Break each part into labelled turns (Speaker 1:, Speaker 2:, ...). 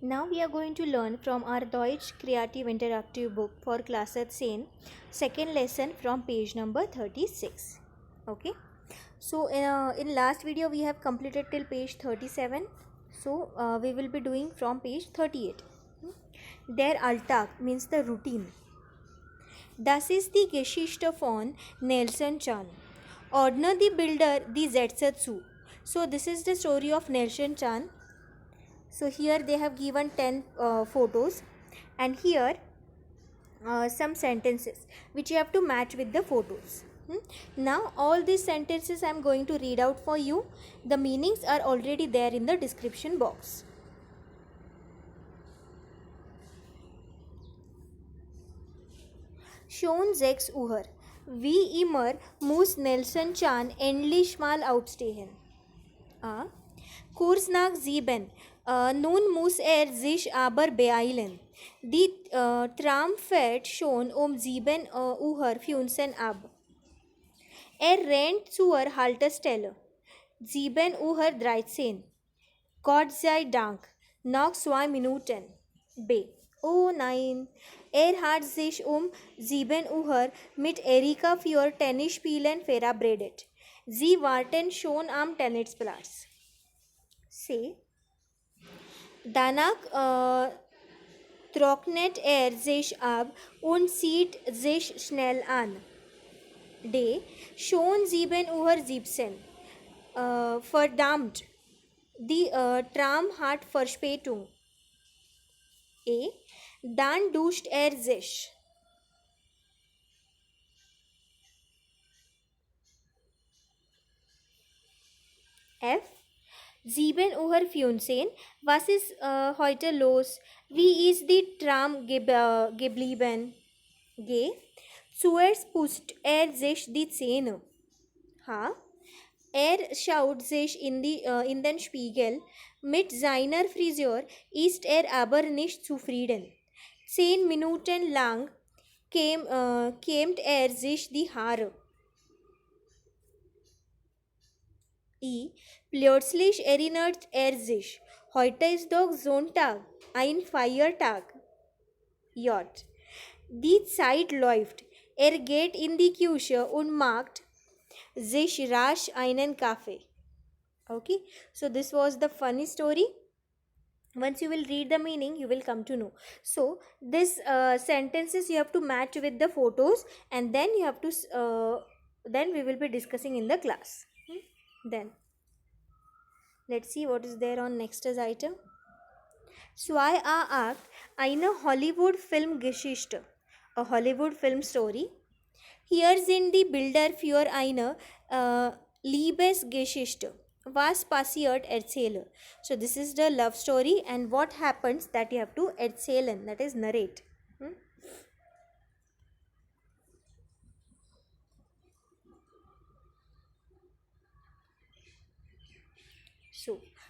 Speaker 1: Now we are going to learn from our Deutsch Creative Interactive book for class at Sen, second lesson from page number 36. Okay. So in last video we have completed till page 37. So we will be doing from page 38. Der Alltag means the routine. Das ist die Geschichte von Nelson Chan. Ordner the Builder die Sätze zu. So this is the story of Nelson Chan. So here they have given 10 photos, and here some sentences which you have to match with the photos. Now all these sentences I am going to read out for you. The meanings are already there in the description box. Schon 6 Uhr. Wie immer muss Nelson Chan endlich mal aufstehen. Kurz nach 7. Nun muss sich aber beeilen. Die Tram fährt schon 7 Uhr 15 ab. Rennt zur Haltestelle. 7 Uhr 13. Gott sei Dank. Noch 2 Minuten. B. Oh nein. Hat sich 7 Uhr mit Erika für Tennisspielen verabredet. Sie warten schon am Tennisplatz. C. Danach trocknet sich ab und zieht sich schnell an. D. Schon 7 Uhr 17. Verdammt, die Tram hat Verspätung. E. Dann duscht sich. F. 7 Uhr 15. Was ist heute los? Wie ist die Tram geblieben? G. Zuerst putzt sich die Zähne. H. Schaut sich in den Spiegel. Mit seiner Frisur ist aber nicht zufrieden. 10 Minuten lang kämmt sich die Haare. I. Plötzlich erinnert sich. Heute ist doch Sonntag, ein Feiertag. J. Die Zeit läuft. Geht in die Küche und macht sich rasch einen Kaffee. Okay, so this was the funny story. Once you will read the meaning, you will come to know. So this sentences you have to match with the photos, and then you have to then we will be discussing in the class. Then let's see what is there on next as item. Zwei Akt, eine Hollywood-Filmgeschichte, a Hollywood film story. Hier sind die Bilder für eine Liebesgeschichte. Was passiert erzähle. So this is the love story, and what happens that you have to erzählen, that is narrate.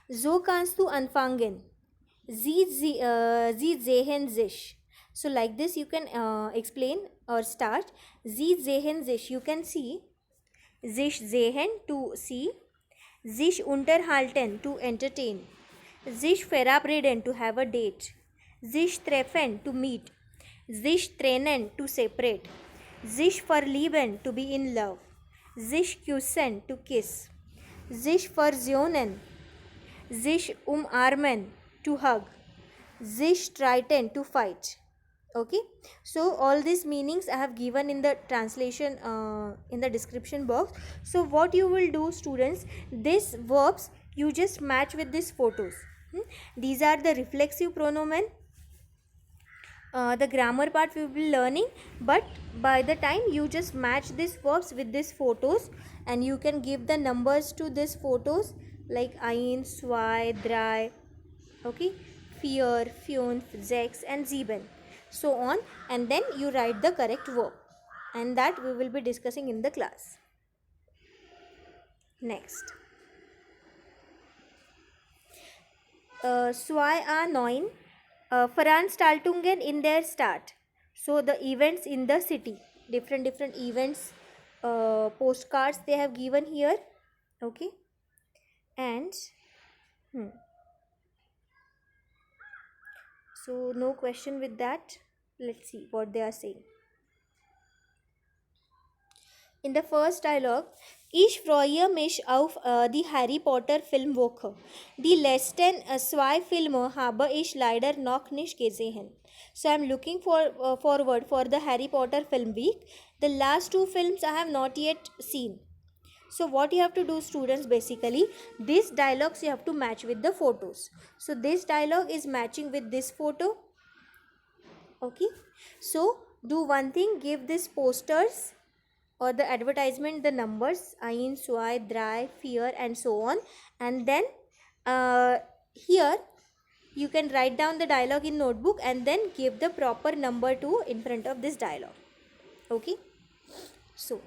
Speaker 1: So kannst du anfangen. Sie sehen sich. So like this you can explain or start. Sie sehen sich, you can see. Sich sehen, to see. Sich unterhalten, to entertain. Sich verabreden, to have a date. Sich treffen, to meet. Sich trennen, to separate. Sich verlieben, to be in love. Sich küssen, to kiss. Sich versöhnen. Sich umarmen, to hug. Sich streiten, to fight. Okay, so all these meanings I have given in the translation in the description box. So what you will do, students, these verbs you just match with these photos. These are the reflexive pronomen. The grammar part we will be learning, but by the time you just match these verbs with these photos, and you can give the numbers to these photos like ein, zwei, drei, okay, vier, fünf, sechs and sieben, so on, and then you write the correct verb, and that we will be discussing in the class. Next, zwei a 9. Veranstaltungen in their start. So the events in the city, different events, postcards they have given here. Okay, and So no question with that. Let's see what they are saying. In the first dialogue, ich freue mich auf die Harry Potter Filmwoche. Die letzten zwei Filme habe ich leider noch nicht gesehen. So I'm looking forward for the Harry Potter Film Week. The last two films I have not yet seen. So what you have to do, students, basically these dialogues you have to match with the photos. So this dialogue is matching with this photo. Okay, so do one thing, give these posters or the advertisement the numbers ein, zwei, drei, vier and so on, and then here you can write down the dialogue in notebook and then give the proper number 2 in front of this dialogue. Okay, so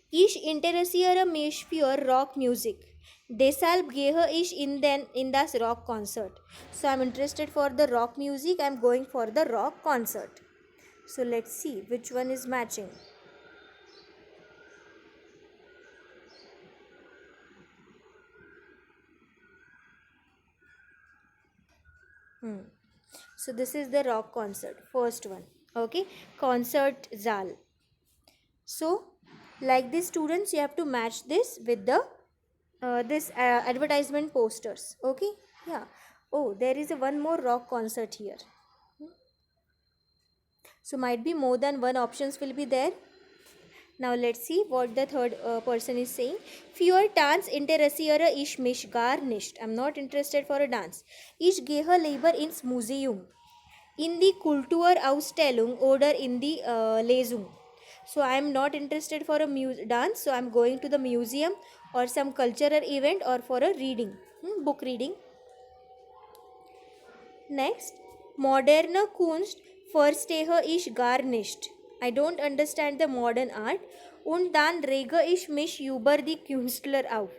Speaker 1: ich interessiere mich für Rock Music. Deshalb gehe ich in das Rock Concert. So I'm interested for the rock music. I'm going for the rock concert. So let's see which one is matching. So this is the rock concert, first one. Okay, concert Zal. So like this, students, you have to match this with the advertisement posters. Okay, yeah. Oh, there is a one more rock concert here. So might be more than one options will be there. Now let's see what the third person is saying. Für Tanz interessiere ich mich gar nicht. I'm not interested for a dance. Ich gehe lieber ins Museum. In die Kulturausstellung oder in die Lesung. So I am not interested for a dance. So I am going to the museum or some cultural event or for a reading, book reading. Next, moderne Kunst verstehe ich gar nicht. I don't understand the modern art. Und dann rege ich mich über die Künstler auf.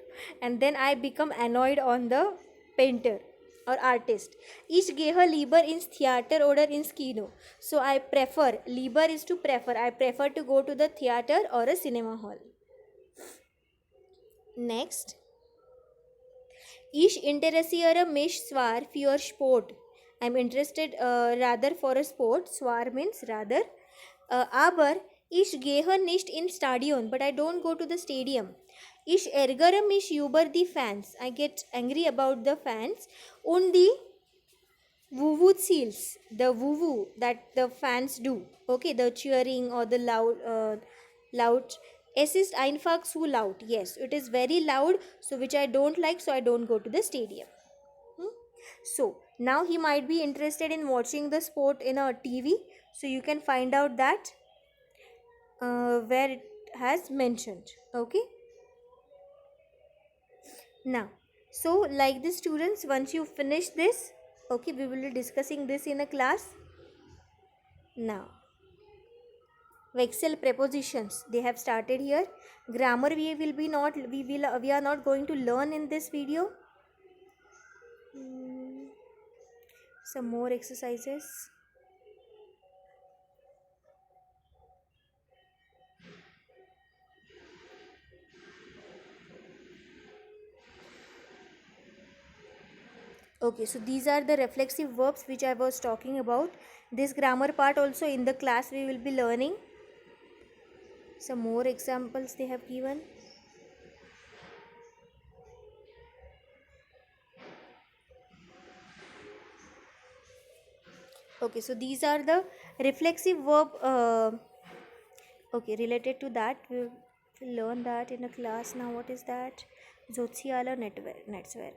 Speaker 1: And then I become annoyed on the painter or artist. Ich gehe lieber ins Theater oder ins Kino. So I prefer, lieber is to prefer. I prefer to go to the theater or a cinema hall. Next, ich interessiere mich zwar für Sport. I'm interested rather for a sport. Swar means rather. Aber ich gehe nicht ins Stadion. But I don't go to the stadium. Ich ärgere mich über die Fans. I get angry about the fans. Und die Vuvuzeels, the vuvu that the fans do. Okay, the cheering or the loud. Es ist einfach zu laut. Yes, it is very loud. So which I don't like. So I don't go to the stadium. So now he might be interested in watching the sport in a TV. So you can find out that where it has mentioned. Okay. Now, so like this, students, once you finish this, okay, we will be discussing this in a class. Now, vexel prepositions they have started here. Grammar we are not going to learn in this video. Some more exercises. Okay, so these are the reflexive verbs which I was talking about. This grammar part also in the class we will be learning. Some more examples they have given. Okay, so these are the reflexive verb. Okay, related to that, we will learn that in a class. Now, what is that? Soziale Netzwerk.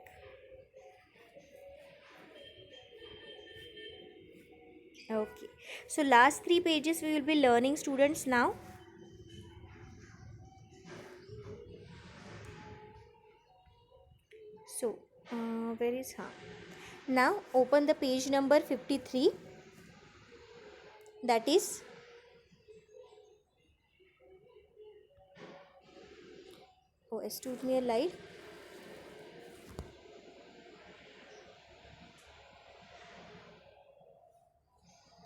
Speaker 1: Okay, so last 3 pages we will be learning, students, now. So, where is now open the page number 53. That is es tut mir leid.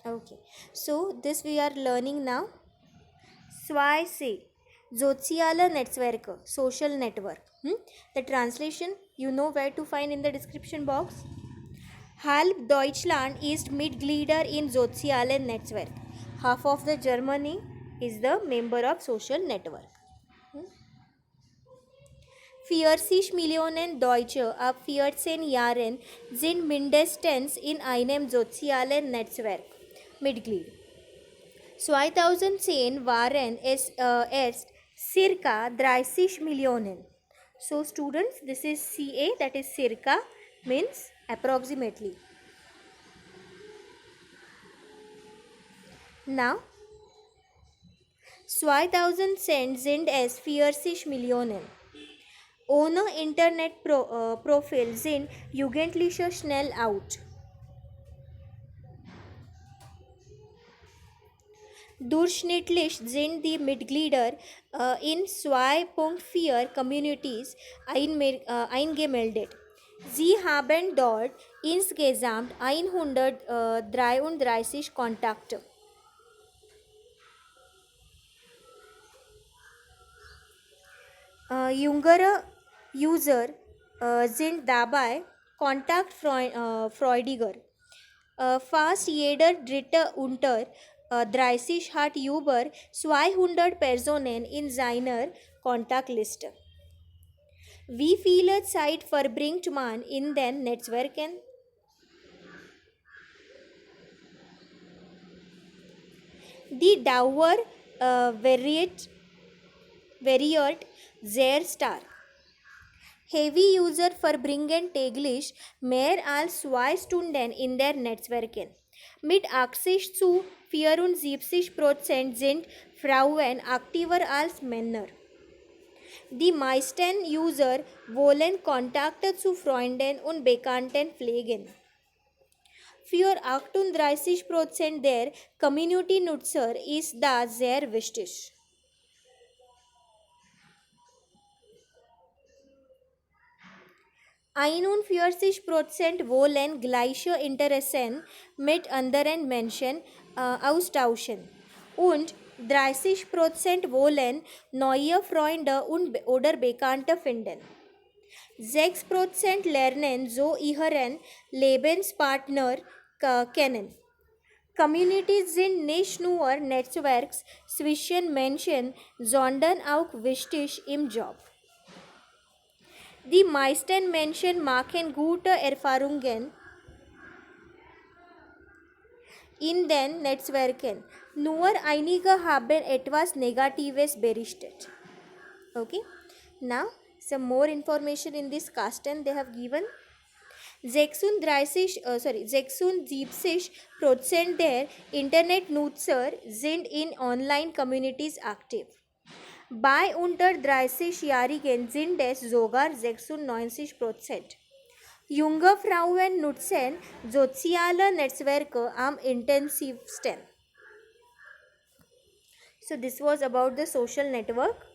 Speaker 1: Okay, so this we are learning now. Zwei se soziale Netzwerke, social network. The translation you know where to find in the description box. Halb Deutschland ist Mitglieder in sozialen Netzwerk. Half of the Germany is the member of social network. 40 Millionen Deutsche ab 14 Jahren sind mindestens in einem sozialen Netzwerk Mitglied. 2010 waren es erst circa 30 Millionen. So students, this is CA, that is circa means approximately. Now 2010 sind es 40 Millionen. Ohne Internetprofil sind Jugendliche schnell out. Durchschnittlich sind die Mitglieder in 2,4 Communities eingemeldet. Sie haben dort insgesamt 133 Kontakte. Jüngere User sind dabei kontaktfreudiger. Fast jeder Dritte unter 30 hat über 200 Personen in seiner Kontaktliste. Wie viele Zeit verbringt man in den Netzwerken? Die Dauer variiert sehr stark. Heavy User verbringen täglich mehr als 2 Stunden in der Netzwerken. Mit 80 zu 74% sind Frauen aktiver als Männer. Die meisten User wollen Kontakte zu Freunden und Bekannten pflegen. Für 38% der Community-Nutzer ist das sehr wichtig. 41% wollen gleiche Interessen mit anderen Menschen austauschen und 30% wollen neue Freunde oder Bekannte finden. 6% lernen so ihren Lebenspartner kennen. Communities sind nicht nur Netzwerks zwischen Menschen, sondern auch wichtig im Job. Die meisten Menschen machen gute Erfahrungen in den Netzwerken. Nur einige haben etwas Negatives berichtet. Okay. Now, some more information in this Kasten they have given. 76% der Internetnutzer sind in Online-Communities aktiv. Bei unter 30-Jährigen sind es sogar 96%. Junge Frauen nutzen soziale Netzwerke am intensivsten. So this was about the social network.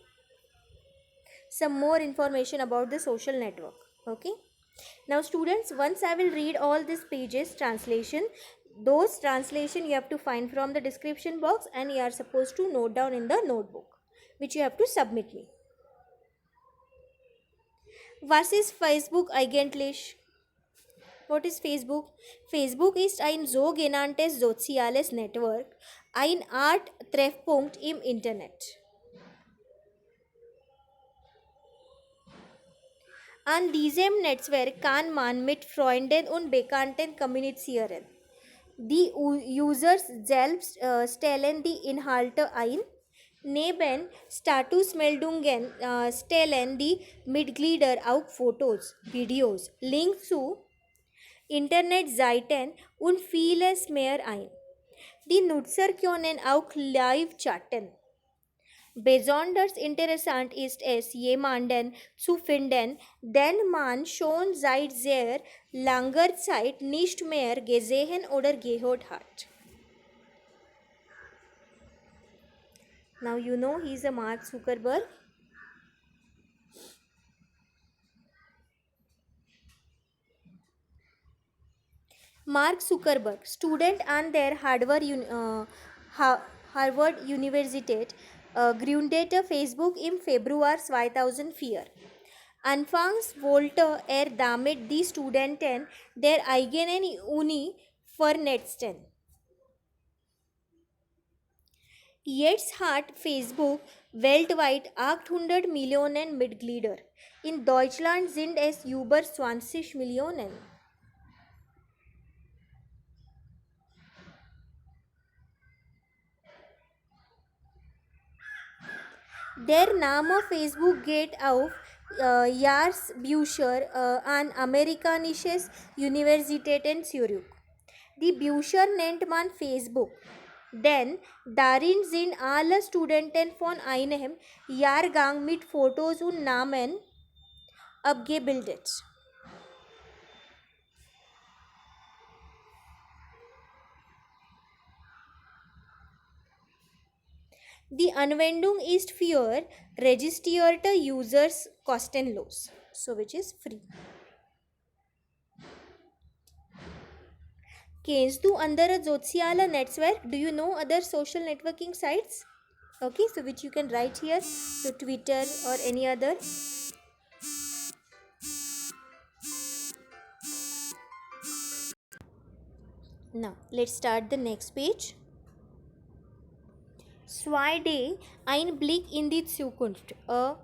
Speaker 1: Some more information about the social network. Okay. Now students, once I will read all these pages translation, those translation you have to find from the description box and you are supposed to note down in the notebook, which you have to submit me. Was ist Facebook eigentlich? What is Facebook? Facebook ist ein sogenanntes soziales Network, eine Art Treffpunkt im Internet. An diesem Netzwerk kann man mit Freunden und Bekannten kommunizieren. Die Users selbst stellen die Inhalte ein. Neben Statusmeldungen stellen die Mitglieder auch Fotos, Videos, Links zu Internetseiten und vieles mehr ein. Die Nutzer können auch live chatten. Besonders interessant ist es, jemanden zu finden, den man schon seit sehr langer Zeit nicht mehr gesehen oder gehört hat. Now you know he is a Mark Zuckerberg. Mark Zuckerberg, student an der Harvard Universität, gründete Facebook im Februar 2004. Anfangs wollte damit die Studenten der eigenen Uni vernetzen. Jetzt hat Facebook weltweit 800 Millionen Mitglieder. In Deutschland sind es über 20 Millionen. Der Name Facebook geht auf Jars Bücher an amerikanisches Universitäten zurück. Die Bücher nennt man Facebook, denn darin sind alle Studenten von einem Jahrgang mit Fotos und Namen abgebildet. Die Anwendung ist für registrierte Users kostenlos, so which is free. Kennst du andere soziale Netzwerk? Do you know other social networking sites? Okay, so which you can write here, so Twitter or any other. Now, let's start the next page. Zweite, ein Blick in die Zukunft. A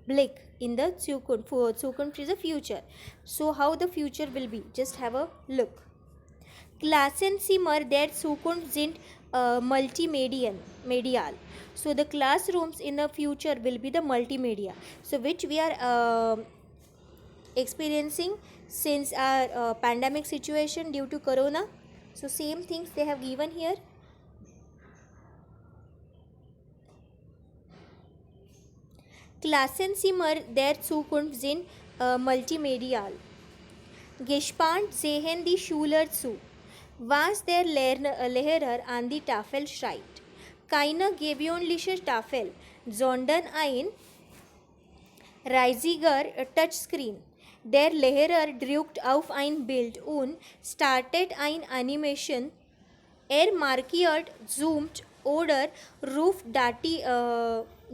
Speaker 1: Blick in the Zukunft. Zukunft is the future. So, how the future will be? Just have a look. Klassenzimmer der Zukunft sind medial. So, the classrooms in the future will be the multimedia. So, which we are experiencing since our pandemic situation due to corona. So, same things they have given here. Klassenzimmer der Zukunft sind multimedial. Gespannt sehen die Schüler zu, was der Lehrer an die Tafel schreibt. Keine gewöhnliche Tafel, sondern ein riesiger Touchscreen. Der Lehrer drückt auf ein Bild und startet ein Animation. Er markiert, zoomt oder ruft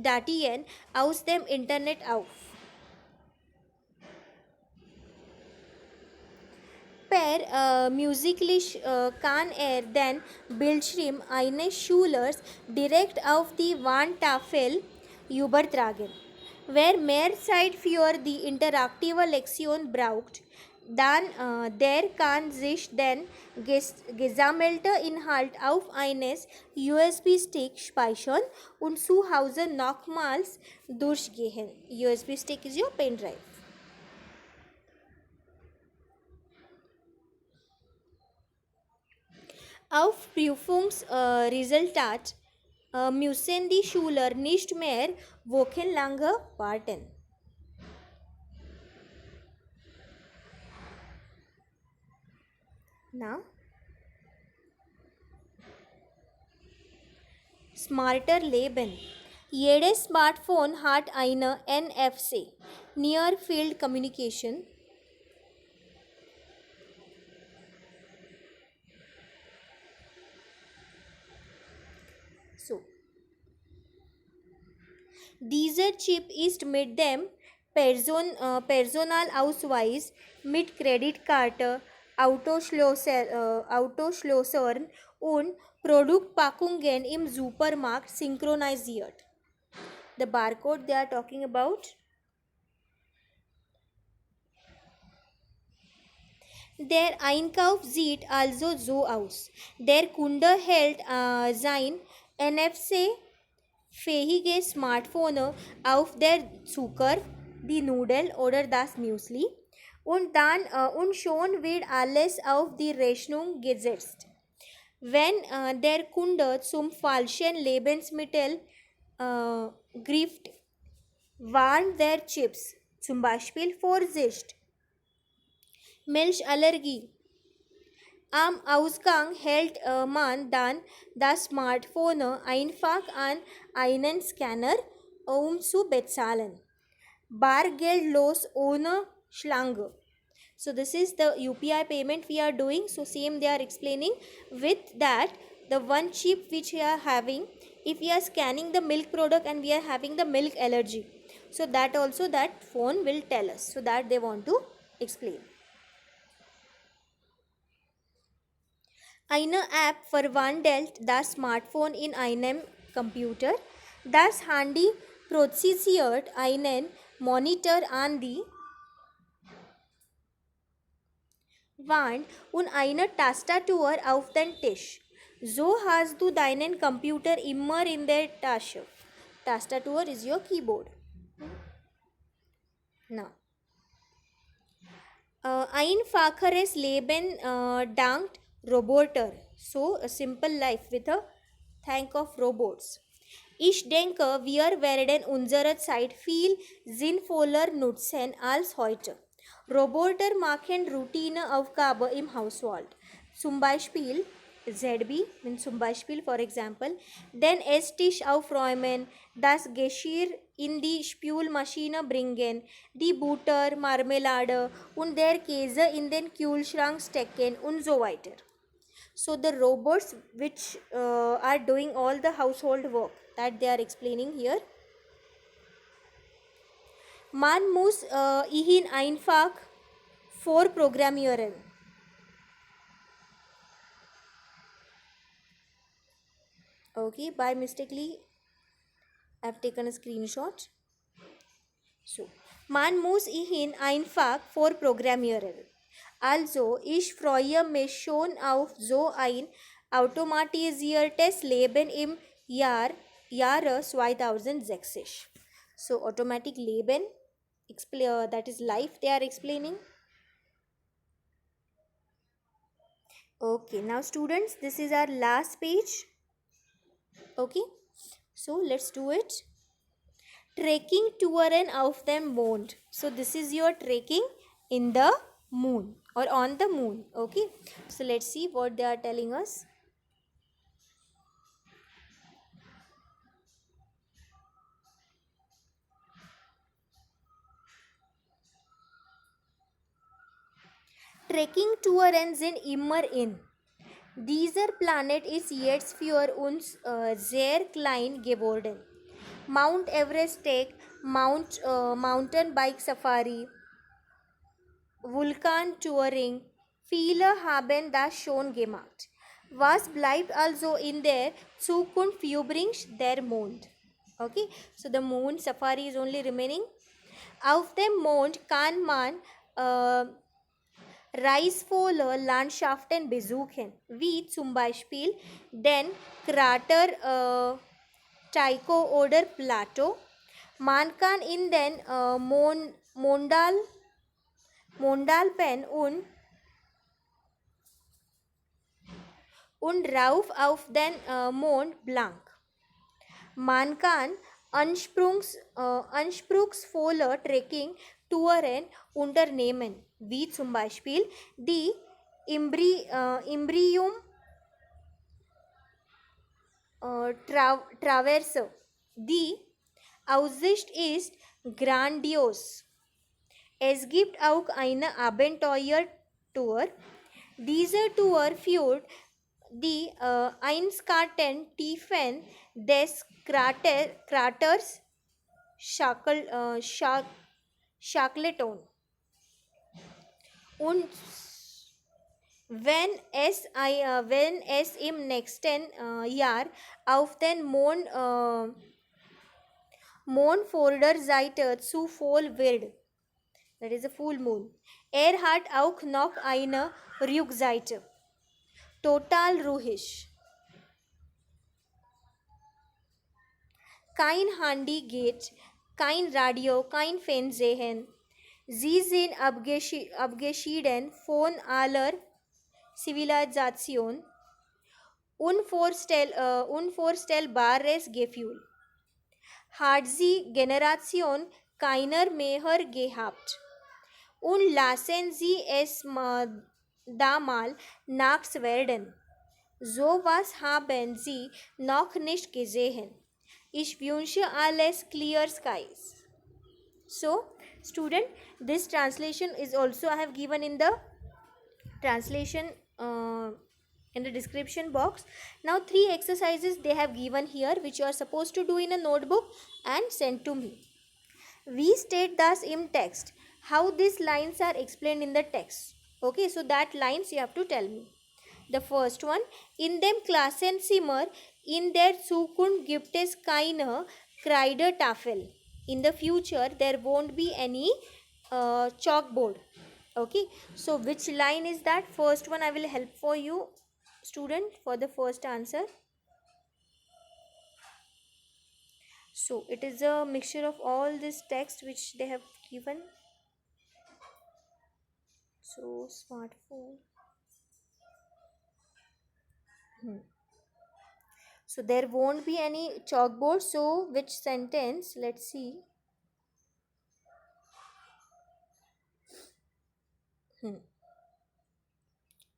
Speaker 1: Dateien aus dem Internet auf. Per Musically kann den Bildschirm eines Schülers direkt auf die Wandtafel übertragen. Wer mehr Zeit für die interaktive Lektion braucht, dann der kann sich den gesammelten Inhalt auf eines USB-Stick speichern und zu Hause nochmals durchgehen. USB-Stick is your pen drive. Auf Prüfungsresultat müssen die Schüler nicht mehr wochenlang warten. Now, smarter Leben. Jedes Smartphone hat eine NFC, Near Field Communication. So, dieser Chip ist mit dem Personalausweis, mit Kreditkarte, Autoschlössern und Produktpackungen im Supermarkt synchronisiert. The barcode they are talking about. Der Einkauf sieht also so aus. Der Kunde hält sein NFC-fähiges Smartphone auf der Zucker, die Nudel oder das Müsli und schon wird alles auf die Rechnung gesetzt. Wenn der Kunde zum falschen Lebensmittel greift, warnt der Chips, zum Beispiel Vorsicht, Milchallergie. Am Ausgang hält man dann das Smartphone einfach an einen Scanner, um zu bezahlen. Bargeldlos ohne Schlange. So this is the UPI payment we are doing. So same they are explaining. With that, the one chip which we are having, if we are scanning the milk product and we are having the milk allergy, So that also that phone will tell us. So that they want to explain. Eine App verwandelt das Smartphone in einem Computer. Das Handy prozessiert einen Monitor an die Wand und eine Tastatur auf den Tisch. So hast du deinen Computer immer in der Tasche. Tastatur is your keyboard. Now, einfacheres Leben dank Roboter. So, a simple life with a thank of robots. Ich denke, wir werden unsere Zeit viel sinnvoller nutzen als heute. Roboter machen Routineaufgaben im Haushalt. Zum Beispiel ZB, zum Beispiel for example, den Esstisch aufräumen, das Geschirr in die Spülmaschine bringen, die Butter, Marmelade und der Käse in den Kühlschrank stecken und so weiter. So the robots which are doing all the household work that they are explaining here. Man muss ihn einfach vorprogrammieren. Okay, by mistakenly I have taken a screenshot. So, man muss ihn einfach vorprogrammieren. Also, ich freue mich schon auf so ein automatisiertes Leben im Jahre 2060. So, automatic Leben, that is life they are explaining. Okay, now students, this is our last page. Okay, so let's do it. Trekking touren auf dem Mond. So this is your trekking in the moon or on the moon. Okay, so let's see what they are telling us. Trekking touren sind immer in. Dieser Planet ist jetzt für uns sehr klein geworden. Mount Everest Tech, Mountain Bike Safari, Vulkan-Touring, viele haben das schon gemacht. Was bleibt also in der Zukunft übrig? Der Mond. Okay, so the moon safari is only remaining. Auf dem Mond kann man reizvolle Landschaften besuchen, wie zum Beispiel den Krater Tycho oder Plato. Man kann in den Mondalpen und rauf auf den Mont Blanc. Man kann anspruchsvolle Trekking-Touren unternehmen, wie zum Beispiel die Imbrium Traverse. Die Aussicht ist grandios. Es gibt auch eine Abenteuer-Tour. Diese Tour führt die einskalten Tiefen des Kraters Shackleton. Und wenn es im nächsten Jahr auf den Mondvorderseite zu voll wird, that is a full moon, hat auch noch eine Rückseite. Total ruhig. Kein Handy geht, kein Radio, kein Fernsehen. Sie sind abgeschieden von aller Zivilisation. Unvorstellbares Gefühl. Hat die Generation keiner mehr gehabt. Und lassen Sie es da mal nachts werden. So was haben Sie noch nicht gesehen. Ich wünsche alles clear skies. So, student, this translation is also I have given in the translation in the description box. Now 3 exercises they have given here which you are supposed to do in a notebook and send to me. We state thus in text. How these lines are explained in the text? Okay, so that lines you have to tell me. The first one, in dem Klassensimmer, in der Zukunft gibt es keine Kreidetafel. In the future, there won't be any chalkboard. Okay, so which line is that? First one I will help for you, student, for the first answer. So it is a mixture of all this text which they have given. So smartphone. So there won't be any chalkboard. So which sentence? Let's see.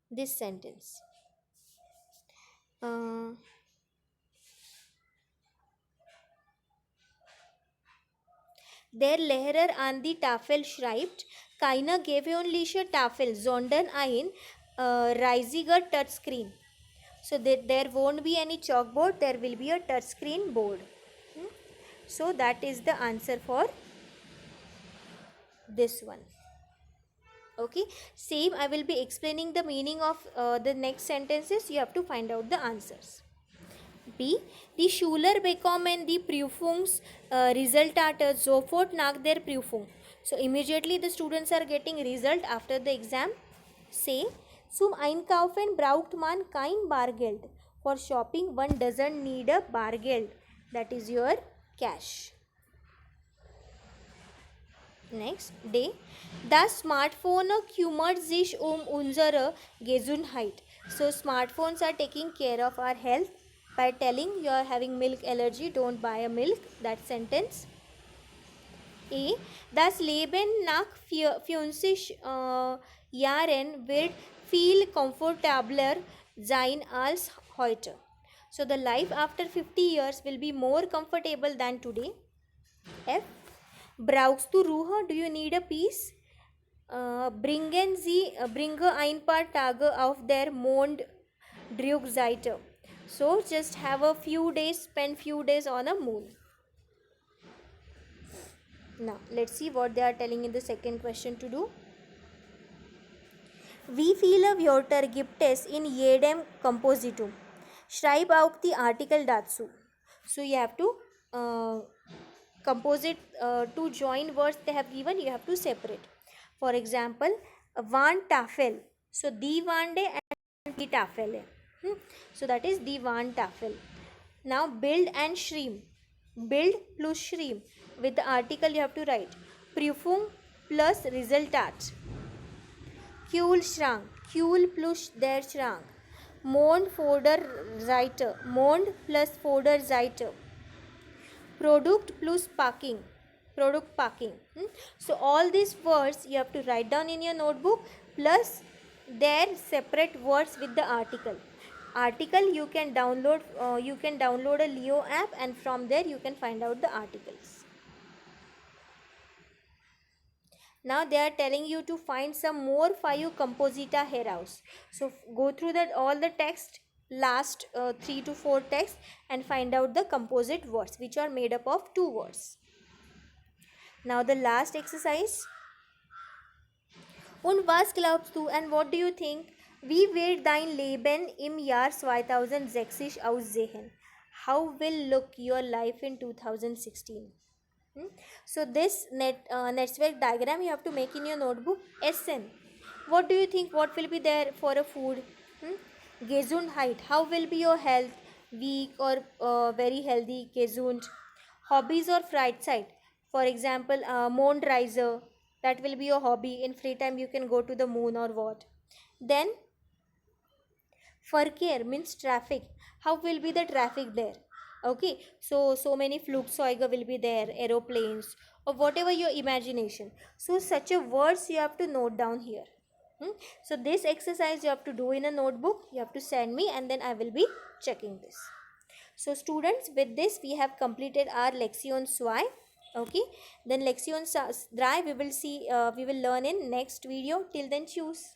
Speaker 1: This sentence. Uh, Der Lehrer an die Tafel schreibt, keiner gewöhnliche Tafel, sondern ein riesiger Touchscreen. So there won't be any chalkboard, there will be a touchscreen board. So that is the answer for this one. Okay, same I will be explaining the meaning of the next sentences. You have to find out the answers. B. Die Schüler bekommen die Prüfungsresultate sofort nach der Prüfung. So immediately the students are getting result after the exam. C. Zum Einkaufen braucht man kein Bargeld. For shopping one doesn't need a Bargeld. That is your cash. Next, D. Das Smartphone kümmert sich unsere Gesundheit. So smartphones are taking care of our health by telling you are having milk allergy, don't buy a milk. That sentence. A. Das Leben nach 50 Jahren wird viel komfortabler sein als heute. So the life after 50 years will be more comfortable than today. F. Brauchst du Ruhe? Do you need a peace? Bringe ein paar Tage auf der Mondrückseite. So just have a few days, spend few days on a moon. Now let's see what they are telling in the second question to do. Wie viele Wörter gibt es in jedem Kompositum? Schreib auch die Artikel dazu. So you have to composite to join words they have given, you have to separate. For example, Wandtafel. So die Wande and die Tafel. So that is die Wandtafel. Now Bild and Schreib. Bild plus Schreib. With the article you have to write Prüfung plus Resultat. Kühlschrank. Kühl plus der Schrank. Mond Vorderseite. Mond plus Vorderseite. Product plus packing. Product packing. So all these words you have to write down in your notebook plus their separate words with the article. Article you can download a Leo app, and from there you can find out the articles. Now they are telling you to find some more 5 composita heraus. So go through all the text, last 3 to 4 texts, and find out the composite words which are made up of 2 words. Now the last exercise. Und was glaubst du, and what do you think? Wie wird dein Leben im Jahr 2060 aussehen? How will look your life in 2016? So this network diagram you have to make in your notebook. SN. What do you think? What will be there for a food? Gesundheit. How will be your health? Weak or very healthy? Gesund. Hobbies or Freizeit. For example, Mondreise. That will be your hobby. In free time you can go to the moon or what. Then Verkehr means traffic. How will be the traffic there? Okay, so many Flugzeuge will be there, aeroplanes, or whatever your imagination. So such a words you have to note down here. So this exercise you have to do in a notebook. You have to send me, and then I will be checking this. So students, with this we have completed our Lektion 2. Okay, then Lektion 3 we will learn in next video. Till then, choose.